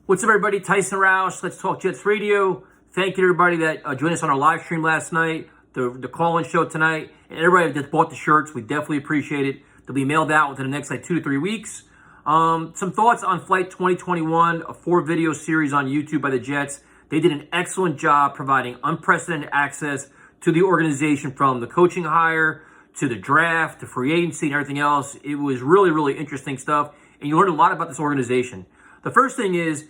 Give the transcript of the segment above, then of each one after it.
What's up, everybody? Tyson Roush, Let's Talk Jets Radio. Thank you to everybody that joined us on our live stream last night, the call-in show tonight, and everybody that bought the shirts. We definitely appreciate it. They'll be mailed out within the next 2 to 3 weeks. Some thoughts on Flight 2021, a 4-video series on YouTube by the Jets. They did an excellent job providing unprecedented access to the organization, from the coaching hire to the draft to free agency and everything else. It was really, really interesting stuff, and you learned a lot about this organization. The first thing is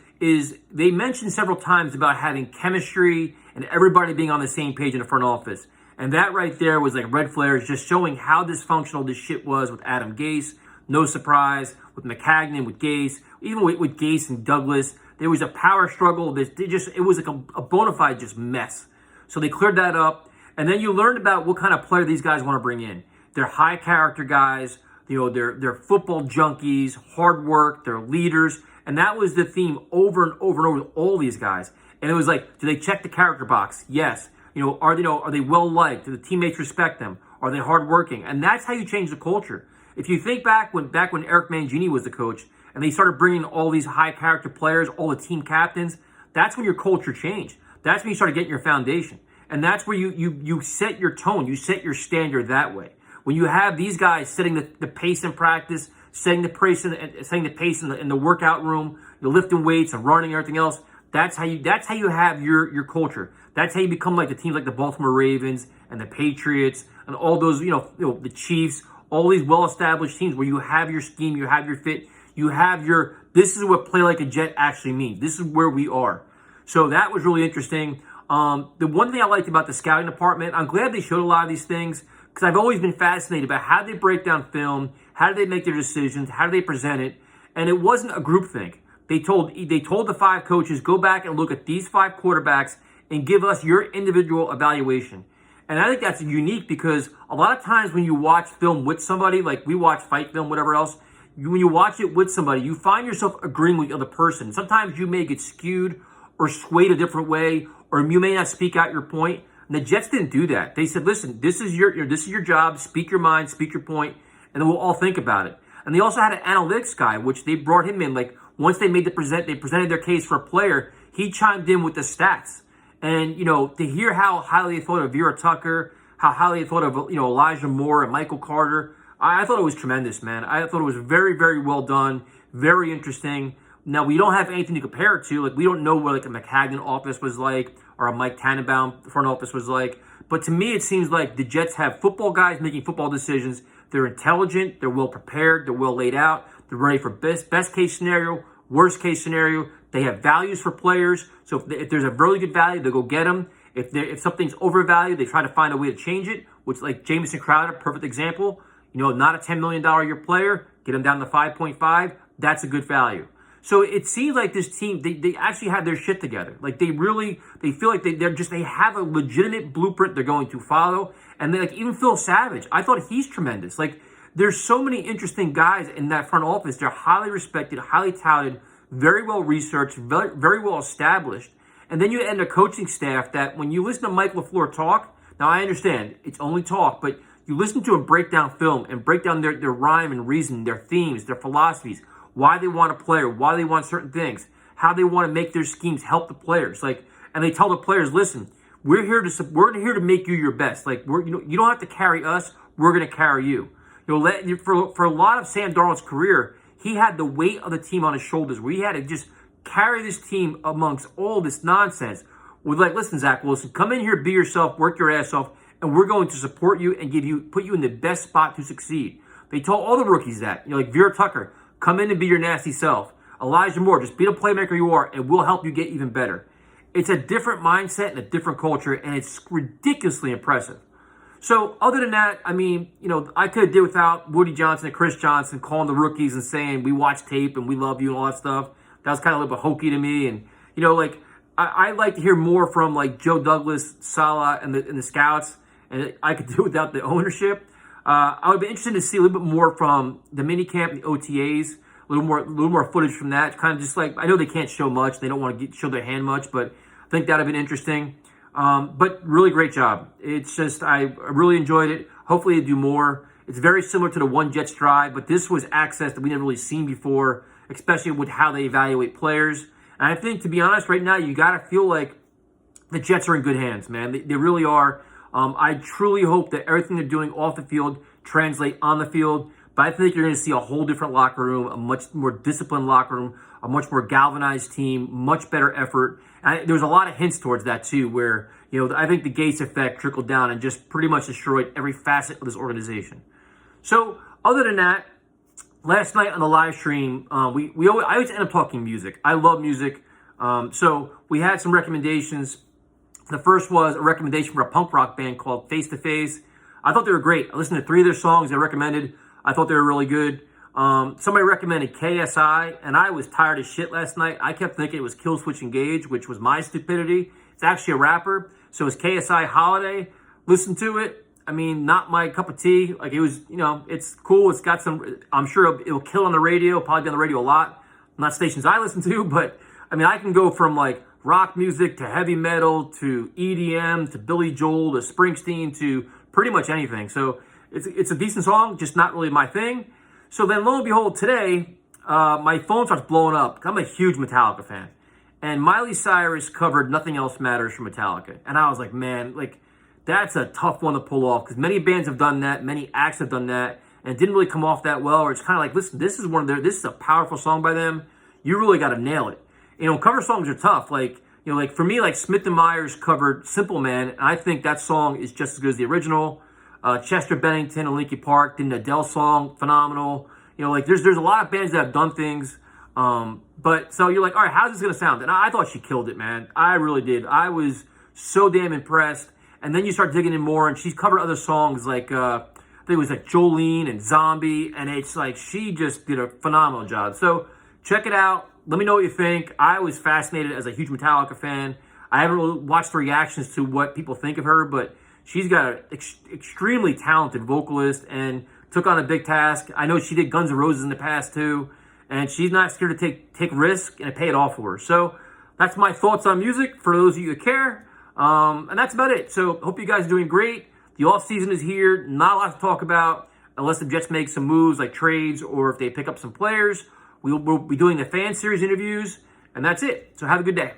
they mentioned several times about having chemistry and everybody being on the same page in the front office. And that right there was like red flares, just showing how dysfunctional this shit was with Adam Gase. No surprise. With McCagnon, with Gase, even with Gase and Douglas, there was a power struggle. It was like a bona fide just mess. So they cleared that up. And then you learned about what kind of player these guys want to bring in. They're high character guys. They're football junkies, hard work, they're leaders. And that was the theme over and over and over with all these guys. And it was like, do they check the character box? Yes. Are they well liked? Do the teammates respect them? Are they hardworking? And that's how you change the culture. If you think back when Eric Mangini was the coach, and they started bringing all these high character players, all the team captains, that's when your culture changed. That's when you started getting your foundation, and that's where you set your tone, you set your standard that way. When you have these guys setting the pace in practice, setting the pace in the workout room, you're lifting weights and running and everything else. That's how you have your culture. That's how you become like the teams like the Baltimore Ravens and the Patriots and all those, the Chiefs, all these well-established teams where you have your scheme, you have your fit, you have this is what play like a Jet actually means. This is where we are. So that was really interesting. The one thing I liked about the scouting department, I'm glad they showed a lot of these things, because I've always been fascinated about how they break down film, how do they make their decisions, how do they present it, and it wasn't a groupthink. They told the 5 coaches, go back and look at these 5 quarterbacks and give us your individual evaluation. And I think that's unique, because a lot of times when you watch film with somebody, like we watch fight film, whatever else, when you watch it with somebody, you find yourself agreeing with the other person. Sometimes you may get skewed or swayed a different way, or you may not speak out your point. And the Jets didn't do that. They said, listen, this is your job, speak your mind, speak your point, and then we'll all think about it. And they also had an analytics guy, which they brought him in. Like, once they presented their case for a player, he chimed in with the stats. And, to hear how highly they thought of Vera Tucker, how highly they thought of, Elijah Moore and Michael Carter, I thought it was tremendous, man. I thought it was very, very well done, very interesting. Now, we don't have anything to compare it to. Like, we don't know what, like, a McCagnon office was like, or a Mike Tannenbaum front office was like. But to me, it seems like the Jets have football guys making football decisions. They're intelligent, they're well prepared, they're well laid out, they're ready for best case scenario, worst case scenario. They have values for players. So if there's a really good value, they'll go get them. If something's overvalued, they try to find a way to change it, which, like Jamison Crowder, perfect example. Not a $10 million a year player, get him down to 5.5. That's a good value. So it seems like this team, they actually have their shit together. Like, they feel like they have a legitimate blueprint they're going to follow. And then, like, even Phil Savage, I thought he's tremendous. Like, there's so many interesting guys in that front office. They're highly respected, highly touted, very well researched, very, very well established. And then you end a coaching staff that, when you listen to Mike LaFleur talk, now I understand it's only talk, but you listen to him break down film and break down their rhyme and reason, their themes, their philosophies, why they want a player, why they want certain things, how they want to make their schemes help the players. Like, and they tell the players, listen, we're here to make you your best. Like, you don't have to carry us, we're going to carry you. For a lot of Sam Darnold's career, he had the weight of the team on his shoulders, where he had to just carry this team amongst all this nonsense. We're like, listen, Zach Wilson, come in here, be yourself, work your ass off, and we're going to support you and put you in the best spot to succeed. They told all the rookies that. Like Vera Tucker, come in and be your nasty self. Elijah Moore, just be the playmaker you are, and we'll help you get even better. It's a different mindset and a different culture, and it's ridiculously impressive. So other than that, I mean, I could have did without Woody Johnson and Chris Johnson calling the rookies and saying, we watch tape and we love you and all that stuff. That was kind of a little bit hokey to me. And, I like to hear more from, like, Joe Douglas, Saleh, and the scouts. And I could do without the ownership. I would be interested to see a little bit more from the minicamp, the OTAs, a little more footage from that. Kind of just like, I know they can't show much. They don't want to show their hand much, but I think that would have been interesting. But really great job. It's just, I really enjoyed it. Hopefully they do more. It's very similar to the One Jets Drive, but this was access that we never really seen before, especially with how they evaluate players. And I think, to be honest, right now, you got to feel like the Jets are in good hands, man. They really are. I truly hope that everything they're doing off the field translate on the field. But I think you're going to see a whole different locker room, a much more disciplined locker room, a much more galvanized team, much better effort. And there's a lot of hints towards that too, where, I think the Gates effect trickled down and just pretty much destroyed every facet of this organization. So other than that, last night on the live stream, I always end up talking music. I love music. So we had some recommendations. The first was a recommendation for a punk rock band called Face to Face. I thought they were great. I listened to 3 of their songs they recommended. I thought they were really good. Somebody recommended KSI, and I was tired as shit last night. I kept thinking it was Kill Switch Engage, which was my stupidity. It's actually a rapper. So it's KSI Holiday. Listen to it. I mean, not my cup of tea. Like, it was, it's cool. It's got some, I'm sure it'll kill on the radio, probably be on the radio a lot. Not stations I listen to, but I mean, I can go from like rock music to heavy metal to EDM to Billy Joel to Springsteen to pretty much anything. So it's a decent song, just not really my thing. So then, lo and behold, today, my phone starts blowing up. I'm a huge Metallica fan. And Miley Cyrus covered Nothing Else Matters from Metallica. And I was like, man, like, that's a tough one to pull off, because many bands have done that, many acts have done that, and it didn't really come off that well. Or it's kind of like, listen, this is a powerful song by them. You really got to nail it. Cover songs are tough. Like, like for me, like Smith and Myers covered Simple Man, and I think that song is just as good as the original. Chester Bennington and Linkin Park did an Adele song, phenomenal. Like there's a lot of bands that have done things. But so you're like, all right, how's this gonna sound? And I thought she killed it, man. I really did. I was so damn impressed. And then you start digging in more, and she's covered other songs like I think it was like Jolene and Zombie, and it's like she just did a phenomenal job. So check it out. Let me know what you think. I was fascinated as a huge Metallica fan. I haven't really watched the reactions to what people think of her, but she's got an extremely talented vocalist and took on a big task. I know she did Guns N' Roses in the past too, and she's not scared to take risk and pay it off for her. So that's my thoughts on music for those of you that care. And that's about it. So hope you guys are doing great. The off season is here. Not a lot to talk about unless the Jets make some moves like trades or if they pick up some players. We'll be doing the fan series interviews, and that's it. So have a good day.